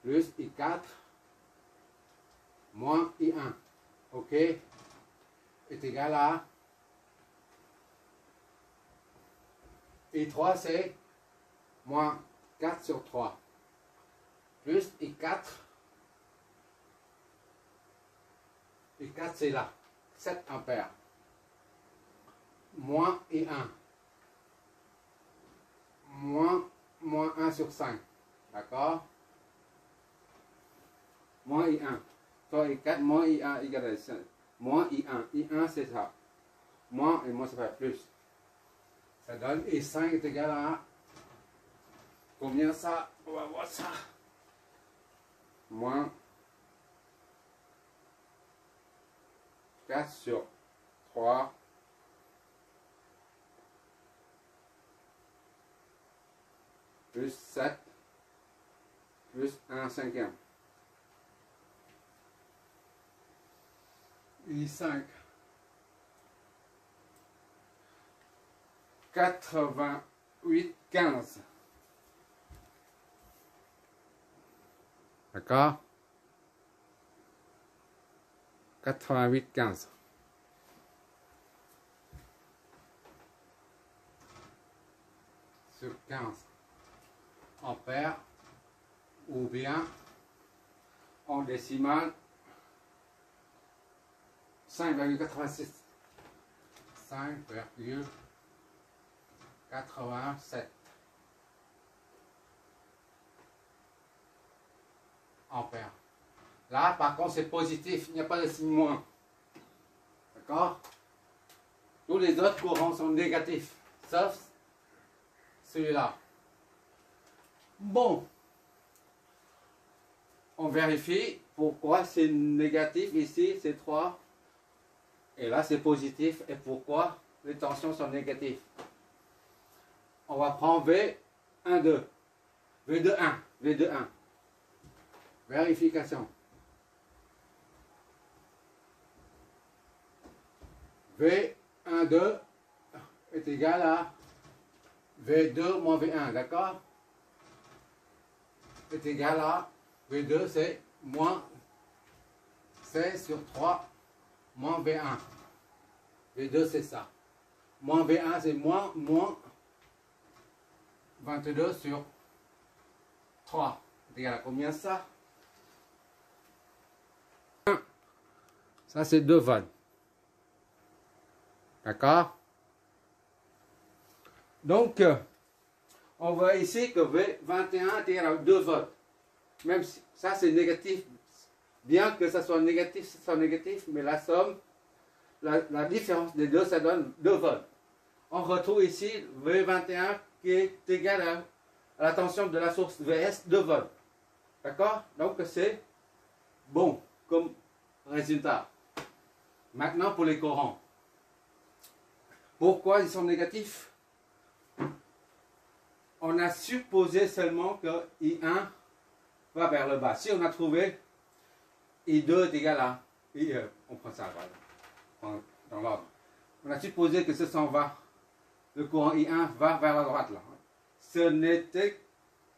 plus I4 moins I1, ok, est égal à I3, c'est moins 4 sur 3, plus I4 c'est là, 7 ampères, moins I1, moins 1 sur 5, d'accord, moins I1, soit I4 moins I1 égale à 5, moins I1, I1 c'est ça, moins et moins ça fait plus, ça donne I5 est égal à combien ça, on va voir ça, moins 4 sur 3 plus 7 plus 1 cinquième. I5 88 15. D'accord? 88 15. Sur 15 ampères, ou bien en décimale 5,86. 5,87 ampères. Là, par contre, c'est positif, il n'y a pas de signe moins. D'accord? Tous les autres courants sont négatifs, sauf celui-là. Bon, on vérifie pourquoi c'est négatif ici, c'est 3, et là c'est positif, et pourquoi les tensions sont négatives. On va prendre V1, 2, V2, 1, V2, 1. Vérification. V1, 2 est égal à V2 moins V1, d'accord? Est égal à V2, c'est moins 16 sur 3 moins V1. V2, c'est ça. Moins V1, c'est moins 22 sur 3. C'est égal à combien ça? Ça, c'est 2 volts. D'accord? Donc, on voit ici que V21 est égal à 2 volts. Même si ça c'est négatif, bien que ça soit négatif, mais la somme, la différence des deux, ça donne 2 volts. On retrouve ici V21 qui est égal à la tension de la source VS 2 volts. D'accord? Donc c'est bon comme résultat. Maintenant pour les courants. Pourquoi ils sont négatifs? On a supposé seulement que I1 va vers le bas. Si on a trouvé I2 est égal à on prend ça dans l'ordre. On a supposé que ce s'en va. Le courant I1 va vers la droite là. Ce n'était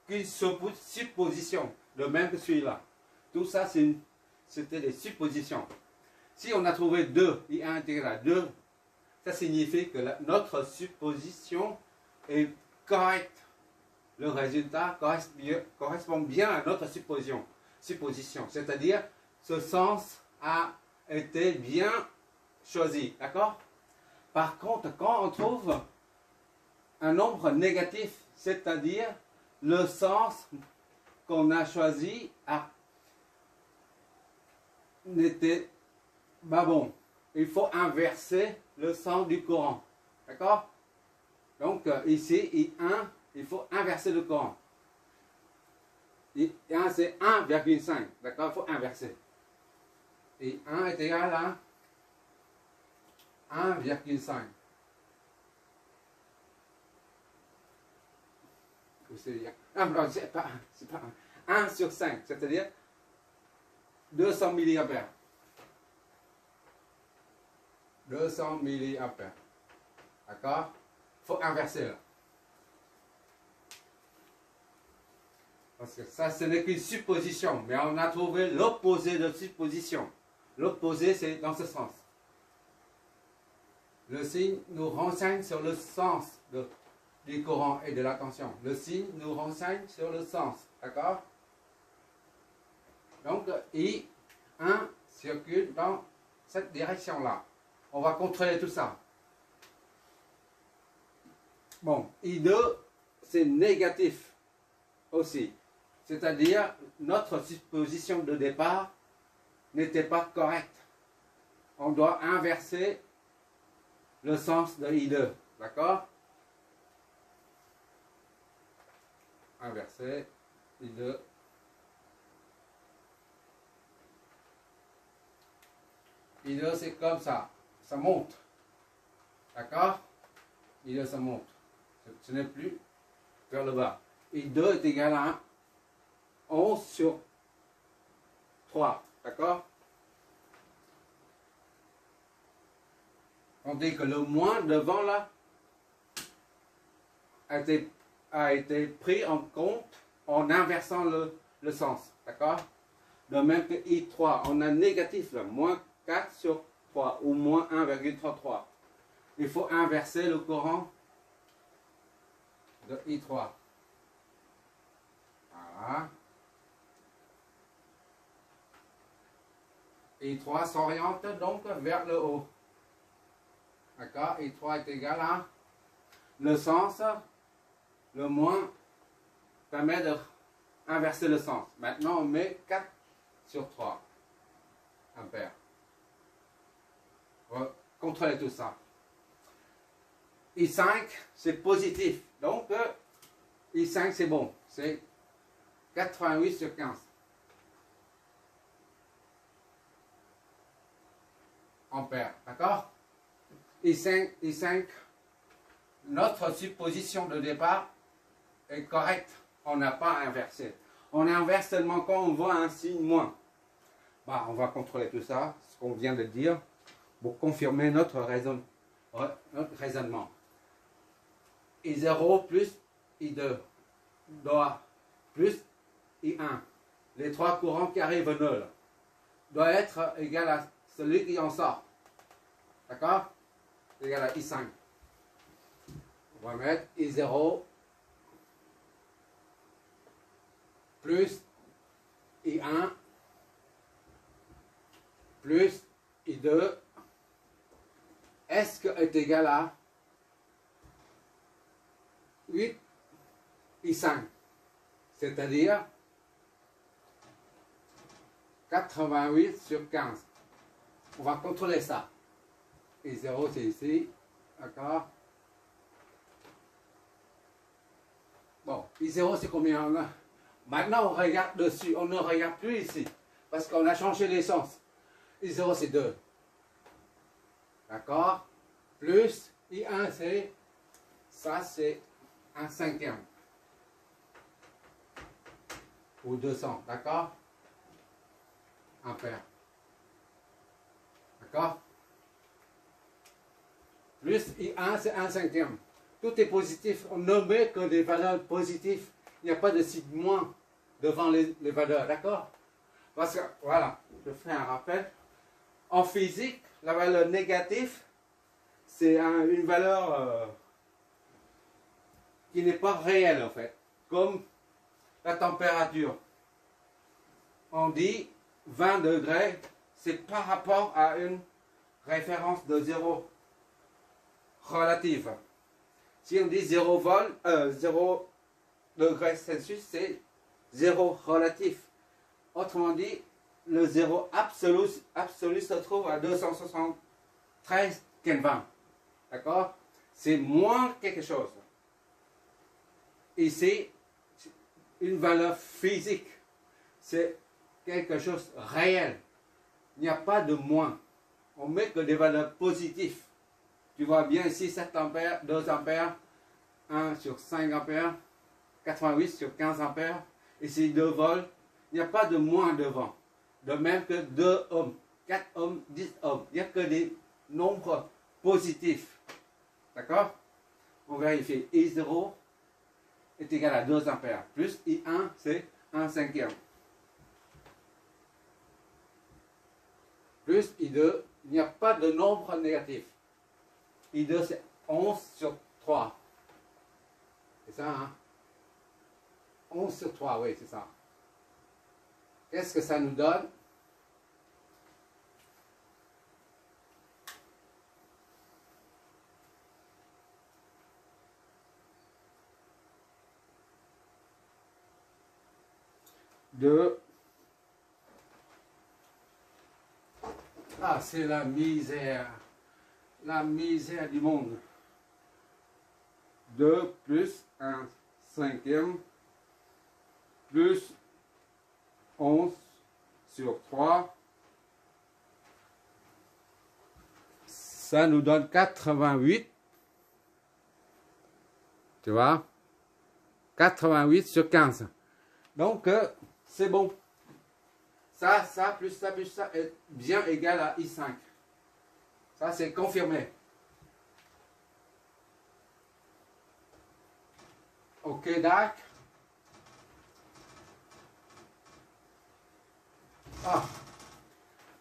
qu'une supposition, de même que celui-là. Tout ça, c'était des suppositions. Si on a trouvé 2, I1 est égal à 2, ça signifie que notre supposition est correcte. Le résultat correspond bien à notre supposition. C'est-à-dire, ce sens a été bien choisi. D'accord? Par contre, quand on trouve un nombre négatif, c'est-à-dire le sens qu'on a choisi n'était pas bon. Il faut inverser le sens du courant. D'accord? Donc, ici, I1, il faut inverser le courant. I1, c'est 1,5. D'accord? Il faut inverser. Et 1 est égal à 1,5. Non, c'est pas 1 sur 5, c'est-à-dire 200 mA. 200 mA. D'accord? Il faut inverser là. Parce que ça, ce n'est qu'une supposition, mais on a trouvé l'opposé de supposition. L'opposé, c'est dans ce sens. Le signe nous renseigne sur le sens du courant et de la tension. Le signe nous renseigne sur le sens. D'accord? Donc, I1 circule dans cette direction-là. On va contrôler tout ça. Bon, I2, c'est négatif aussi. C'est-à-dire, notre supposition de départ n'était pas correcte. On doit inverser le sens de I2. D'accord? Inverser I2. I2, c'est comme ça. Ça monte. D'accord? I2, ça monte. Ce n'est plus vers le bas. I2 est égal à 11 sur 3. D'accord? On dit que le moins devant là a été pris en compte en inversant le sens. D'accord? De même que I3, on a négatif là, moins 4 sur 3 ou moins 1,33. Il faut inverser le courant de I3. Voilà. I3 s'oriente donc vers le haut. D'accord? I3 est égal à le sens, le moins permet d'inverser le sens. Maintenant, on met 4 sur 3 ampères. On va contrôler tout ça. I5, c'est positif. Donc, I5, c'est bon. C'est 88 sur 15. Ampères. D'accord? I5, notre supposition de départ est correcte. On n'a pas inversé. On inverse seulement quand on voit un signe moins. Bah, on va contrôler tout ça, ce qu'on vient de dire, pour confirmer notre raisonnement. I0 plus I2 doit plus I1. Les trois courants qui arrivent nuls doit être égal à celui qui en sort. D'accord? Égal à I5. On va mettre I0 plus I1 plus I2 est-ce que est égal à 8 I5, c'est-à-dire 88 sur 15. On va contrôler ça. I0 c'est ici, d'accord? Bon, I0 c'est combien? Maintenant on regarde dessus, on ne regarde plus ici, parce qu'on a changé l'essence. I0 c'est 2. D'accord? Plus I1 c'est, ça c'est 1/5. Ou 200, d'accord? Ampères. D'accord? Plus I1 c'est 1/5. Tout est positif. On ne met que des valeurs positives. Il n'y a pas de signe moins devant les valeurs, d'accord? Parce que, voilà, je fais un rappel. En physique, la valeur négative, c'est une valeur qui n'est pas réelle en fait. Comme la température. On dit 20 degrés, c'est par rapport à une référence de 0 relative. Si on dit 0 degrés Celsius, c'est 0 relatif. Autrement dit, le 0 absolu se trouve à 273 Kelvin. D'accord? C'est moins quelque chose. Ici, une valeur physique. C'est quelque chose de réel. Il n'y a pas de moins. On met que des valeurs positives. Tu vois bien ici 7 ampères, 2 ampères, 1 sur 5 ampères, 88 sur 15 ampères. Ici 2 volts. Il n'y a pas de moins devant. De même que 2 ohms, 4 ohms, 10 ohms. Il n'y a que des nombres positifs. D'accord? On vérifie. I0 est égal à 2 ampères. Plus I1, c'est 1 cinquième. Plus I2, il n'y a pas de nombre négatif. I2 c'est 11 sur 3. C'est ça, hein? 11 sur 3, oui, c'est ça. Qu'est-ce que ça nous donne? Ah, c'est la misère. La misère du monde. 2 plus 1 cinquième plus 11 sur 3. Ça nous donne 88. Tu vois? 88 sur 15. Donc, c'est bon. Ça, plus ça est bien égal à I5. Ça, c'est confirmé. OK, d'accord. Ah.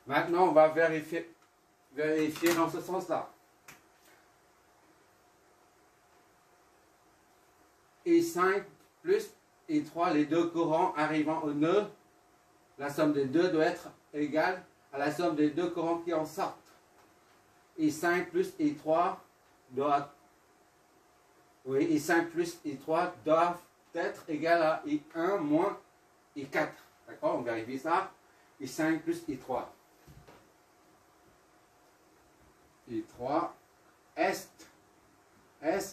Maintenant, on va vérifier dans ce sens-là. I5 plus I3, les deux courants arrivant au nœud, la somme des deux doit être égale à la somme des deux courants qui en sortent. I5 plus I3 doivent, oui, I5 plus I3 doivent être égal à I1 moins I4. D'accord? On vérifie ça. I5 plus I3. I3 est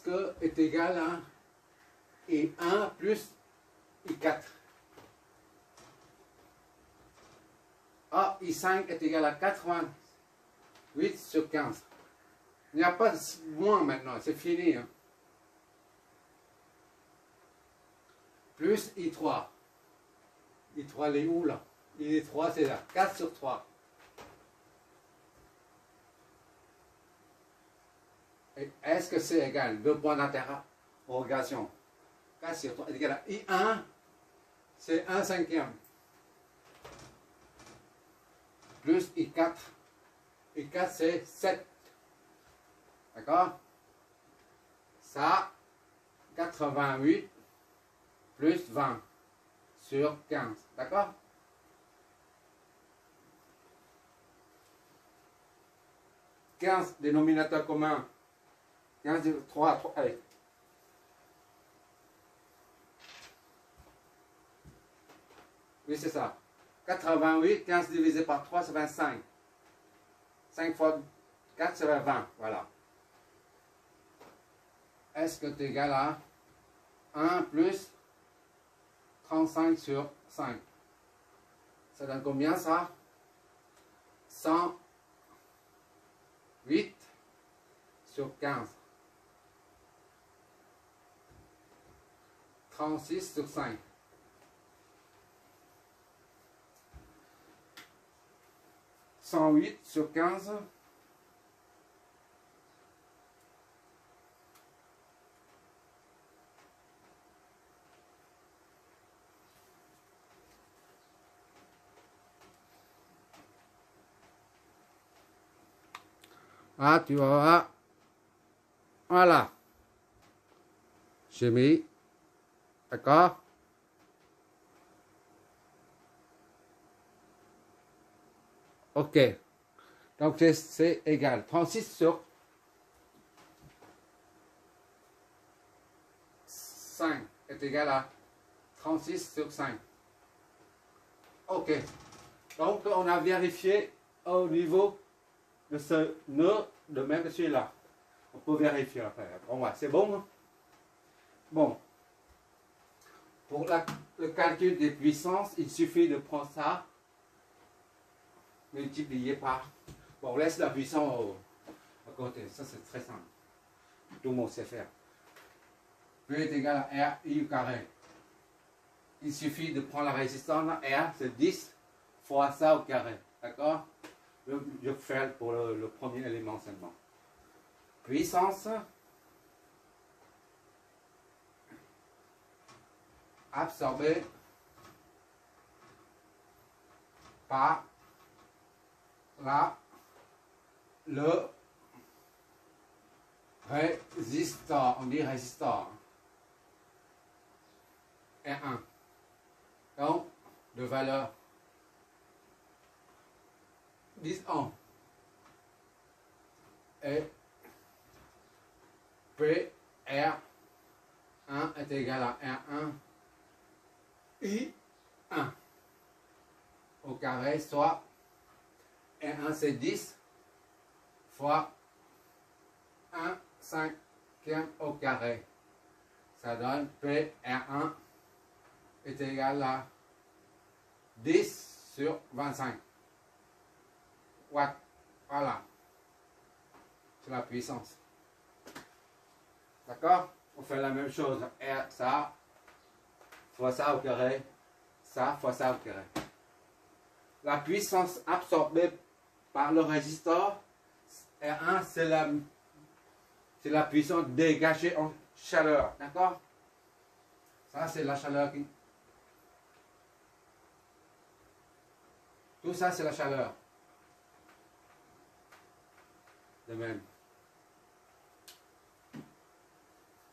que est égal à I1 plus I4. Ah, I5 est égal à 88 sur 15. Il n'y a pas de moins maintenant, c'est fini. Hein. Plus I3. I3, il est où là? I3, c'est là. 4 sur 3. Est-ce que c'est égal? 2 points d'interrogation. 4 sur 3 est égal à I1, c'est 1 cinquième. Plus I4. I4, c'est 7. D'accord? Ça, 88 plus 20 sur 15. D'accord? « 15 dénominateur commun. 15, 3, allez. Oui, c'est ça. 88, 15 divisé par 3, c'est 25. 5 fois 4, c'est 20. Voilà. Est-ce que tu es égal à 1 plus 35 sur 5? Ça donne combien ça? 108 sur 15. 36 sur 5. « 108 sur 15. » Ah, tu vas voir. Voilà. J'ai mis. D'accord? OK. Donc, c'est égal. 36 sur 5 est égal à 36 sur 5. OK. Donc, on a vérifié au niveau de ce nœud de même que celui-là. On peut vérifier après. Bon, ouais, c'est bon. Hein? Bon. Pour le calcul des puissances, il suffit de prendre ça, multiplié par... Bon, on laisse la puissance à côté. Ça, c'est très simple. Tout le monde sait faire. P est égal à R I au carré. Il suffit de prendre la résistance. R, c'est 10 fois ça au carré. D'accord? Je fais pour le premier élément seulement. Puissance absorbée par le résistor. On dit résistor. R1. Donc, de valeur 10 ohms. Et P R1 est égal à R1 I1 au carré, soit R1 c'est 10 fois 1 cinquième au carré. Ça donne PR1 est égal à 10 sur 25 watts. Voilà. C'est la puissance. D'accord? On fait la même chose. R, ça, fois ça au carré, ça, fois ça au carré. La puissance absorbée par le résistor, R1, c'est la puissance dégagée en chaleur. D'accord? Ça, c'est la chaleur qui... Tout ça, c'est la chaleur. De même.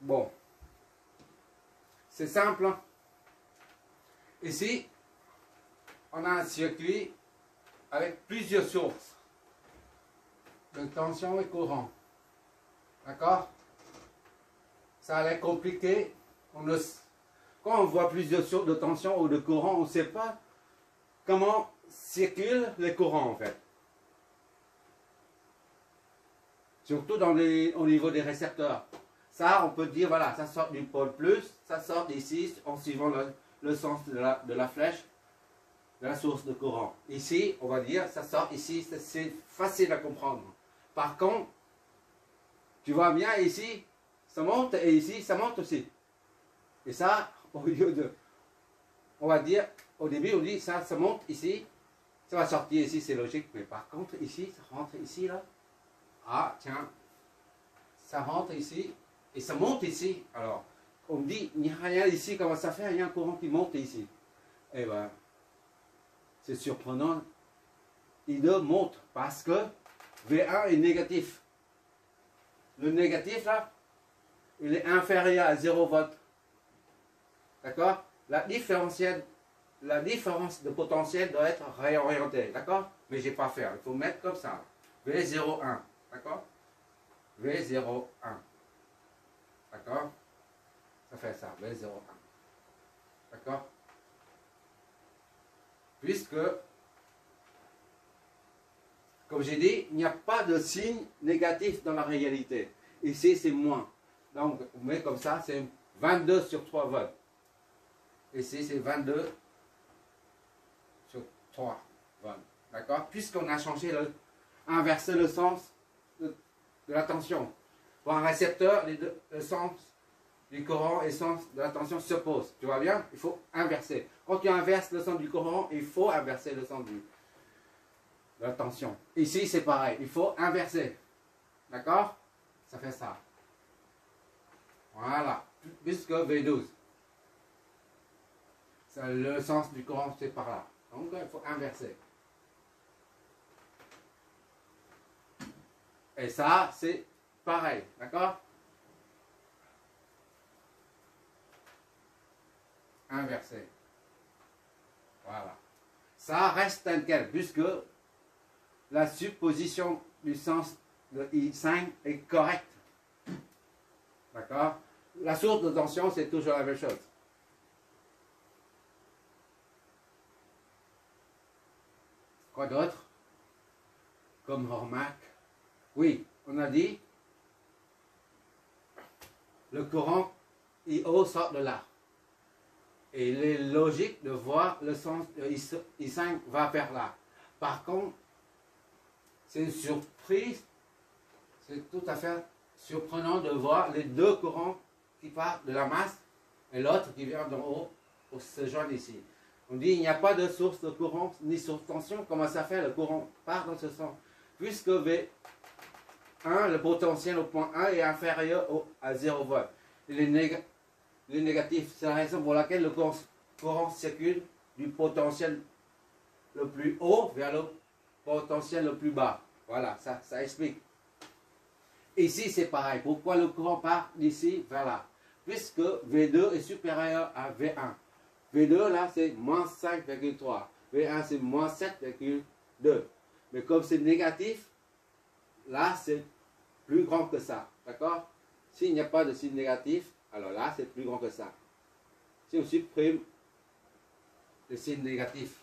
Bon. C'est simple. Ici, on a un circuit avec plusieurs sources de tension et courant. D'accord? Ça allait compliqué. Quand on voit plusieurs sources de tension ou de courant, on ne sait pas comment circulent les courants en fait. Surtout au niveau des récepteurs. Ça, on peut dire, voilà, ça sort du pôle plus, ça sort d'ici en suivant le sens de la flèche, de la source de courant. Ici, on va dire, ça sort ici, c'est facile à comprendre. Par contre, tu vois bien ici, ça monte et ici, ça monte aussi. Et ça, au lieu de, on va dire, au début, on dit, ça monte ici, ça va sortir ici, c'est logique. Mais par contre, ici, ça rentre ici, là. Ah, tiens, ça rentre ici et ça monte ici. Alors, on me dit, il n'y a rien ici, comment ça fait? Il y a un courant qui monte ici. Eh bien, c'est surprenant. I2 monte parce que V1 est négatif. Le négatif, là, il est inférieur à 0 volt. D'accord? La différence de potentiel doit être réorientée. D'accord? Mais je n'ai pas fait. Il faut mettre comme ça. V01. D'accord? V01. D'accord? Ça fait ça. V01. D'accord? Puisque, comme j'ai dit, il n'y a pas de signe négatif dans la réalité. Ici, c'est moins. Donc, on met comme ça, c'est 22 sur 3 volts. Ici, c'est 22 sur 3 volts. D'accord? Puisqu'on a changé inversé le sens de la tension. Pour un récepteur, le sens du courant et le sens de la tension s'opposent. Tu vois bien? Il faut inverser. Quand tu inverses le sens du courant, il faut inverser le sens de la tension. Ici, c'est pareil. Il faut inverser. D'accord? Ça fait ça. Voilà. Puisque V12. Le sens du courant, c'est par là. Donc, il faut inverser. Et ça, c'est pareil. D'accord? Inverser. Voilà. Ça reste tel, puisque la supposition du sens de I5 est correcte. D'accord? La source de tension, c'est toujours la même chose. Quoi d'autre? Comme remarque. Oui, on a dit le courant IO sort de là. Et il est logique de voir le sens de I5 va vers là. Par contre, c'est une surprise, c'est tout à fait surprenant de voir les deux courants qui partent de la masse et l'autre qui vient d'en haut pour se joindre ici. On dit il n'y a pas de source de courant ni source de tension. Comment ça fait? Le courant part dans ce sens. Puisque V1, le potentiel au point 1 est inférieur à 0 volt. Il est négatif. C'est la raison pour laquelle le courant circule du potentiel le plus haut vers le potentiel le plus bas. Voilà, ça explique. Ici, c'est pareil. Pourquoi le courant part d'ici vers là? Puisque V2 est supérieur à V1. V2, là, c'est moins 5,3. V1, c'est moins 7,2. Mais comme c'est négatif, là, c'est plus grand que ça. D'accord? S'il n'y a pas de signe négatif, alors là, c'est plus grand que ça. Si on supprime le signe négatif,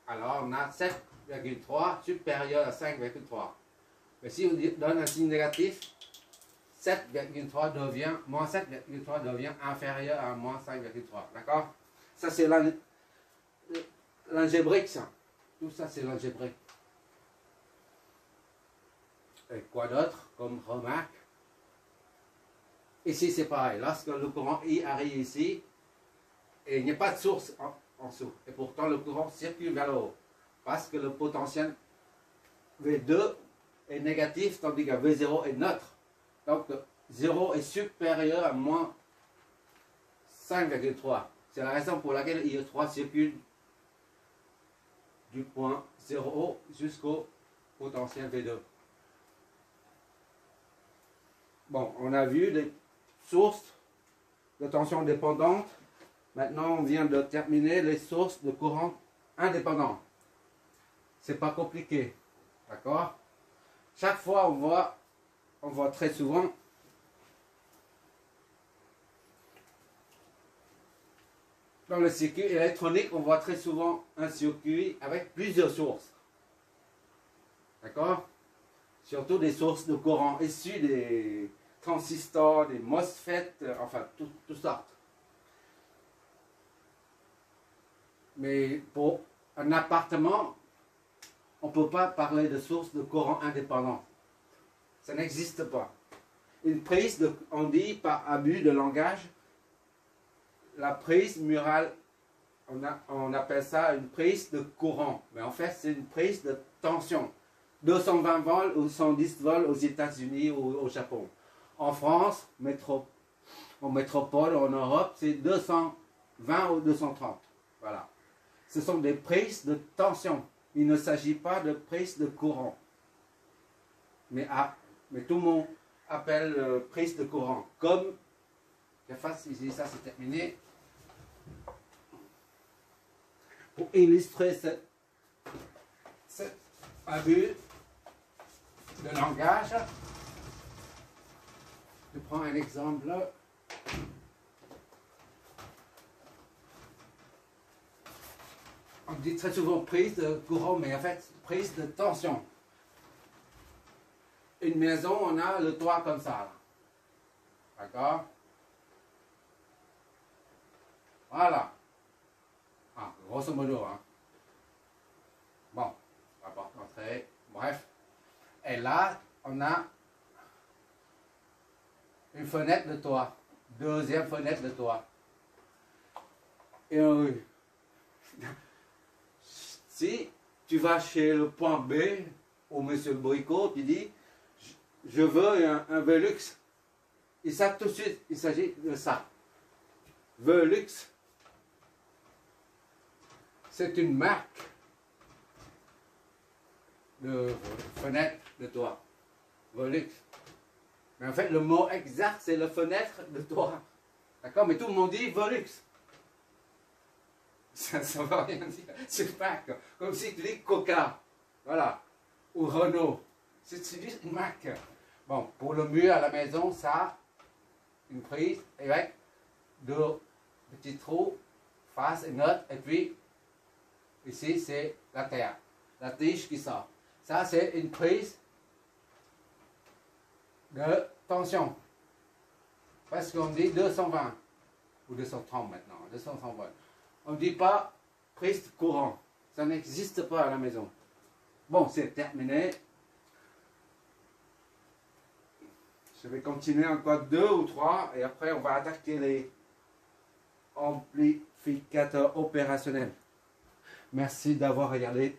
alors on a 7,3 supérieur à 5,3. Mais si on donne un signe négatif, 7,3 devient, moins 7,3 devient inférieur à moins 5,3. D'accord? Ça, c'est l'algébrique, ça. Tout ça, c'est l'algébrique. Et quoi d'autre comme remarque? Ici, c'est pareil. Lorsque le courant I arrive ici, et il n'y a pas de source en dessous. Et pourtant, le courant circule vers le haut. Parce que le potentiel V2 est négatif, tandis que V0 est neutre. Donc, 0 est supérieur à moins 5,3. C'est la raison pour laquelle IE3 circule du point 0 jusqu'au potentiel V2. Bon, on a vu les sources de tension dépendantes. Maintenant, on vient de terminer les sources de courant indépendants. C'est pas compliqué. D'accord? Chaque fois, on voit très souvent dans le circuit électronique, on voit très souvent un circuit avec plusieurs sources. D'accord? Surtout des sources de courant issues des transistors, des MOSFET, enfin, toutes sortes. Mais pour un appartement, on ne peut pas parler de source de courant indépendant. Ça n'existe pas. Une prise, on dit par abus de langage, la prise murale, on appelle ça une prise de courant. Mais en fait, c'est une prise de tension. 220 volts ou 110 volts aux États-Unis ou au Japon. En France, en métropole, en Europe, c'est 220 ou 230. Voilà. Ce sont des prises de tension. Il ne s'agit pas de prise de courant. Mais tout le monde appelle prise de courant. Comme, j'efface ici, ça c'est terminé. Pour illustrer cet abus de langage, je prends un exemple. On dit très souvent prise de courant, mais en fait, prise de tension. Une maison, on a le toit comme ça. D'accord? Voilà. Ah, grosso modo. Hein. Bon, on va pas rentrer. Bref. Et là, on a une fenêtre de toit. Deuxième fenêtre de toit. Et si tu vas chez le point B, au monsieur Bricot, tu dis, je veux un Velux. Ils savent tout de suite, il s'agit de ça. Velux, c'est une marque de fenêtre de toit. Velux. Mais en fait, le mot exact, c'est la fenêtre de toit. D'accord? Mais tout le monde dit Velux. Ça ne veut rien dire. C'est une marque. Comme si tu dis Coca. Voilà. Ou Renault. C'est juste une marque. Bon, pour le mur à la maison, ça, une prise avec deux petits trous, face et neutre, et puis ici c'est la terre, la tige qui sort. Ça c'est une prise de tension. Parce qu'on dit 220 ou 230 maintenant, 230 volts. On ne dit pas prise de courant. Ça n'existe pas à la maison. Bon, c'est terminé. Je vais continuer encore 2 ou 3 et après on va attaquer les amplificateurs opérationnels. Merci d'avoir regardé.